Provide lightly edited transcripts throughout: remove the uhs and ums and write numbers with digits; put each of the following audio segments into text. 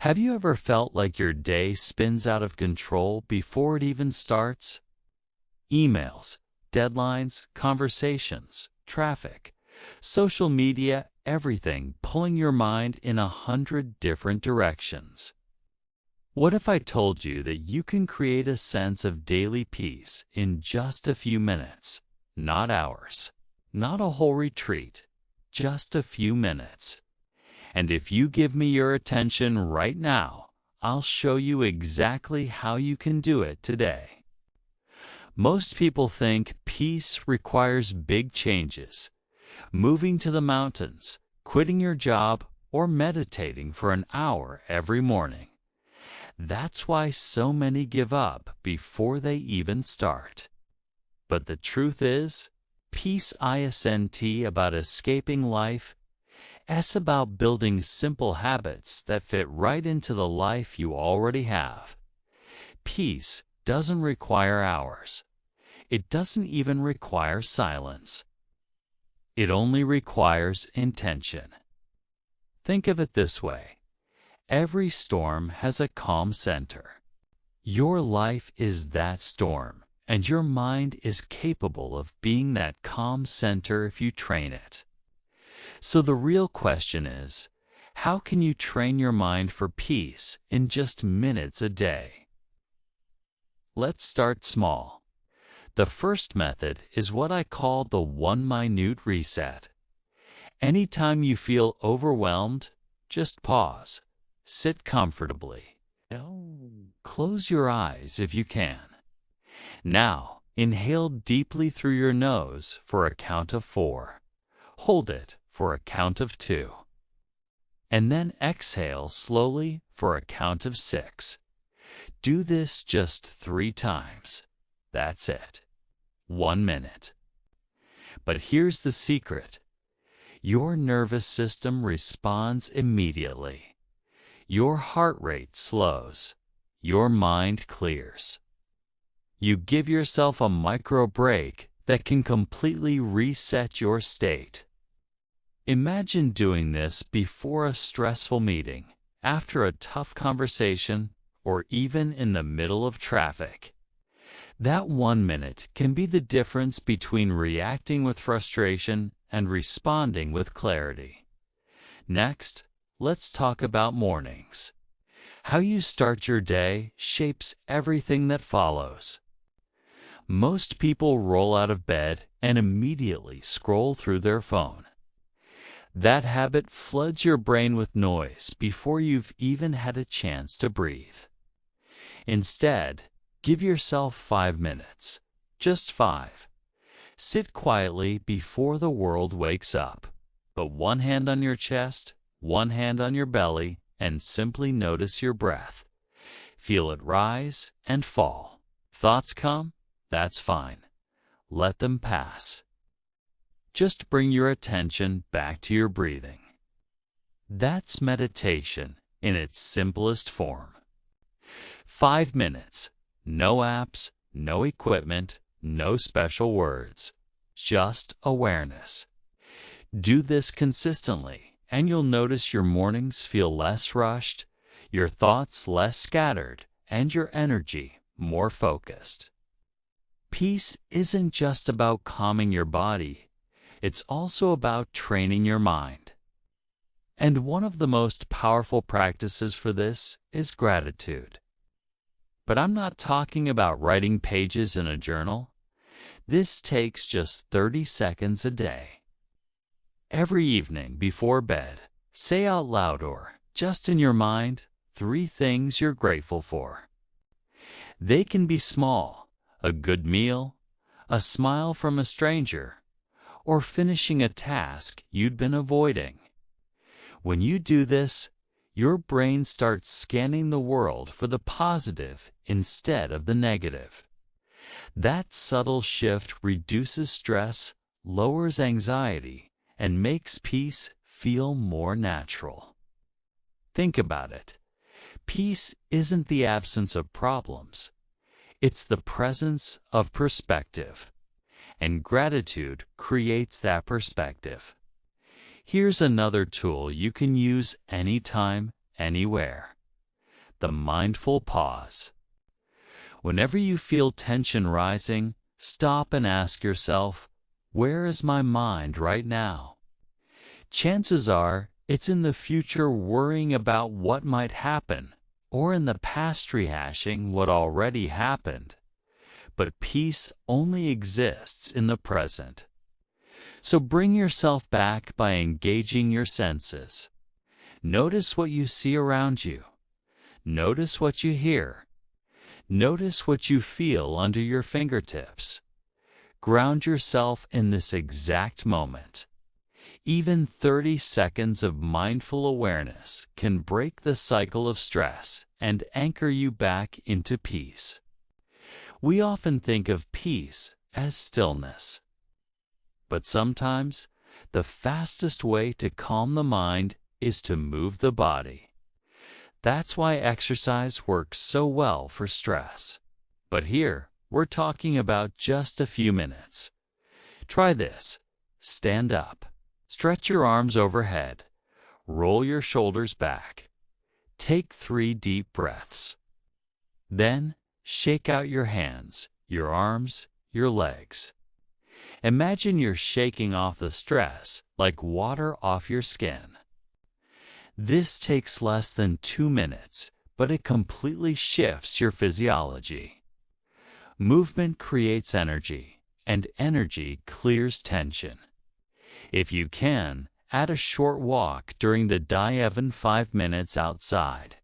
Have you ever felt like your day spins out of control before it even starts? Emails, deadlines, conversations, traffic, social media, everything pulling your mind in 100 different directions. What if I told you that you can create a sense of daily peace in just a few minutes, not hours, not a whole retreat, just a few minutes? And if you give me your attention right now, I'll show you exactly how you can do it today. Most people think peace requires big changes, moving to the mountains, quitting your job, or meditating for an hour every morning. That's why so many give up before they even start. But the truth is, peace isn't about escaping life. It's about building simple habits that fit right into the life you already have. Peace doesn't require hours. It doesn't even require silence. It only requires intention. Think of it this way. Every storm has a calm center. Your life is that storm, and your mind is capable of being that calm center if you train it. So the real question is, how can you train your mind for peace in just minutes a day? Let's start small. The first method is what I call the 1-minute reset. Anytime you feel overwhelmed, just pause. Sit comfortably. Close your eyes if you can. Now, inhale deeply through your nose for a count of 4. Hold it for a count of 2. And then exhale slowly for a count of 6. Do this just 3 times. That's it. 1 minute. But here's the secret. Your nervous system responds immediately. Your heart rate slows. Your mind clears. You give yourself a micro break that can completely reset your state. Imagine doing this before a stressful meeting, after a tough conversation, or even in the middle of traffic. That 1 minute can be the difference between reacting with frustration and responding with clarity. Next, let's talk about mornings. How you start your day shapes everything that follows. Most people roll out of bed and immediately scroll through their phone. That habit floods your brain with noise before you've even had a chance to breathe. Instead, give yourself 5 minutes. Just 5. Sit quietly before the world wakes up. Put one hand on your chest, one hand on your belly, and simply notice your breath. Feel it rise and fall. Thoughts come? That's fine. Let them pass. Just bring your attention back to your breathing. That's meditation in its simplest form. 5 minutes. No apps, no equipment, no special words. Just awareness. Do this consistently, and you'll notice your mornings feel less rushed, your thoughts less scattered, and your energy more focused. Peace isn't just about calming your body. It's also about training your mind. And one of the most powerful practices for this is gratitude. But I'm not talking about writing pages in a journal. This takes just 30 seconds a day. Every evening before bed, say out loud or just in your mind 3 things you're grateful for. They can be small, a good meal, a smile from a stranger, or finishing a task you'd been avoiding. When you do this, your brain starts scanning the world for the positive instead of the negative. That subtle shift reduces stress, lowers anxiety, and makes peace feel more natural. Think about it. Peace isn't the absence of problems. It's the presence of perspective. And gratitude creates that perspective. Here's another tool you can use anytime, anywhere. the mindful pause. Whenever you feel tension rising, stop and ask yourself, where is my mind right now? Chances are it's in the future worrying about what might happen, or in the past rehashing what already happened. But peace only exists in the present. So bring yourself back by engaging your senses. Notice what you see around you. Notice what you hear. Notice what you feel under your fingertips. Ground yourself in this exact moment. Even 30 seconds of mindful awareness can break the cycle of stress and anchor you back into peace. We often think of peace as stillness. But sometimes, the fastest way to calm the mind is to move the body. That's why exercise works so well for stress. But here, we're talking about just a few minutes. Try this. Stand up. Stretch your arms overhead. Roll your shoulders back. Take 3 deep breaths. Then, shake out your hands, your arms, your legs. Imagine you're shaking off the stress like water off your skin. This takes less than 2 minutes, but it completely shifts your physiology. Movement creates energy, and energy clears tension. If you can, add a short walk during the day, even 5 minutes outside.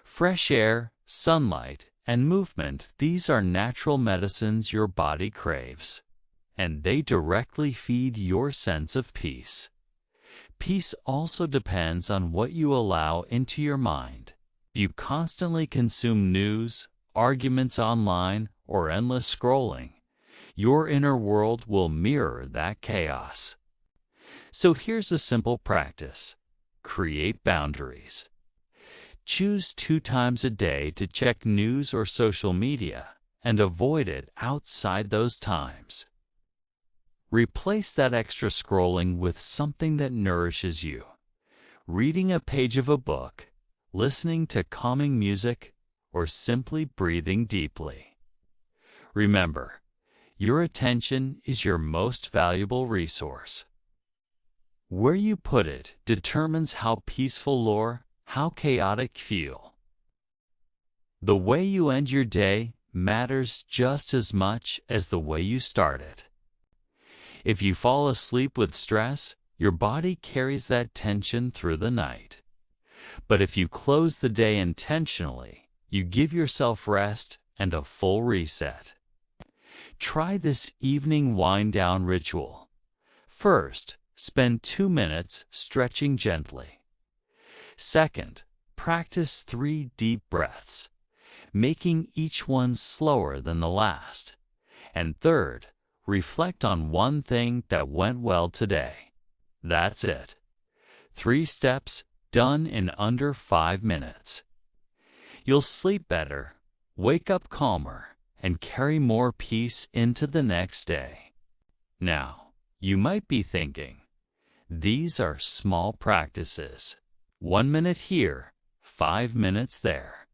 Fresh air, sunlight, and movement, these are natural medicines your body craves, and they directly feed your sense of peace. Peace also depends on what you allow into your mind. If you constantly consume news, arguments online, or endless scrolling, your inner world will mirror that chaos. So here's a simple practice. Create boundaries. Choose 2 times a day to check news or social media, and avoid it outside those times. Replace that extra scrolling with something that nourishes you. Reading a page of a book, listening to calming music, or simply breathing deeply. Remember, your attention is your most valuable resource. Where you put it determines how peaceful or how chaotic feel. The way you end your day matters just as much as the way you start it. If you fall asleep with stress, your body carries that tension through the night. But if you close the day intentionally, you give yourself rest and a full reset. Try this evening wind-down ritual. First, spend 2 minutes stretching gently. Second, practice 3 deep breaths, making each one slower than the last. And third, reflect on one thing that went well today. That's it. 3 steps done in under 5 minutes. You'll sleep better, wake up calmer, and carry more peace into the next day. Now, you might be thinking, these are small practices. 1 minute here, 5 minutes there.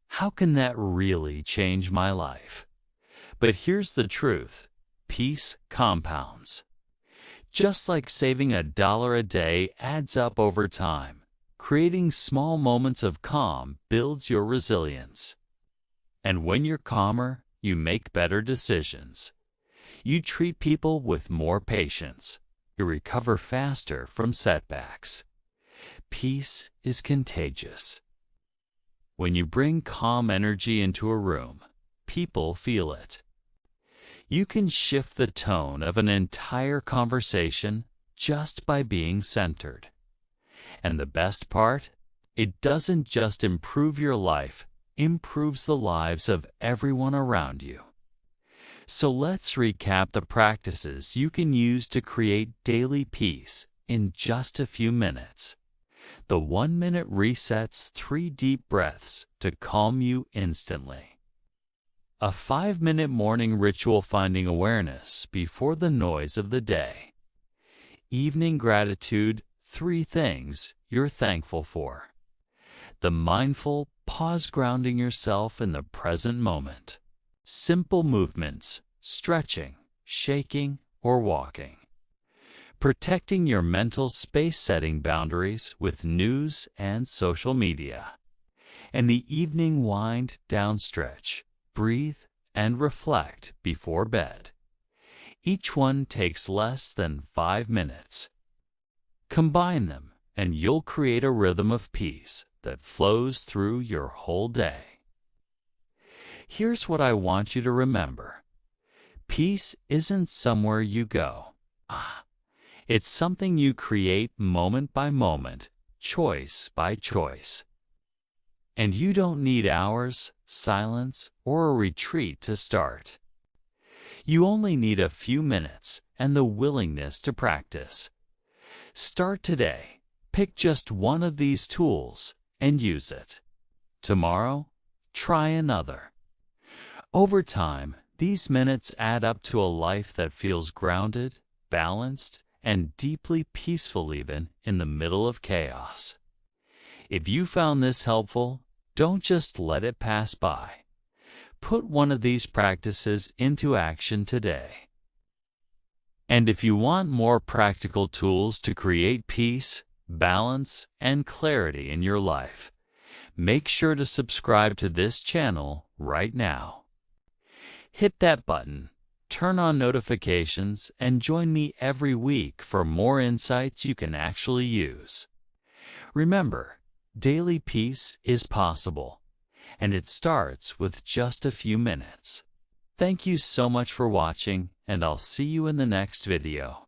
How can that really change my life? But here's the truth. Peace compounds. Just like saving $1 a day adds up over time, creating small moments of calm builds your resilience. And when you're calmer, you make better decisions. You treat people with more patience. You recover faster from setbacks. Peace is contagious. When you bring calm energy into a room, people feel it. You can shift the tone of an entire conversation just by being centered. And the best part? It doesn't just improve your life, it improves the lives of everyone around you. So let's recap the practices you can use to create daily peace in just a few minutes. The 1 minute resets 3 deep breaths to calm you instantly. A 5-minute morning ritual finding awareness before the noise of the day. Evening gratitude, 3 things you're thankful for. the mindful pause, grounding yourself in the present moment. Simple movements, stretching, shaking, or walking. Protecting your mental space, setting boundaries with news and social media. And the evening wind down stretch, breathe, and reflect before bed. Each one takes less than 5 minutes. Combine them, and you'll create a rhythm of peace that flows through your whole day. Here's what I want you to remember. Peace isn't somewhere you go. It's something you create moment by moment, choice by choice. And you don't need hours, silence, or a retreat to start. You only need a few minutes and the willingness to practice. Start today. Pick just one of these tools and use it. Tomorrow, try another. Over time, these minutes add up to a life that feels grounded, balanced, and deeply peaceful, even in the middle of chaos. If you found this helpful, don't just let it pass by. Put one of these practices into action today. And if you want more practical tools to create peace, balance, and clarity in your life, make sure to subscribe to this channel right now. Hit that button, turn on notifications, and join me every week for more insights you can actually use. Remember, daily peace is possible, and it starts with just a few minutes. Thank you so much for watching, and I'll see you in the next video.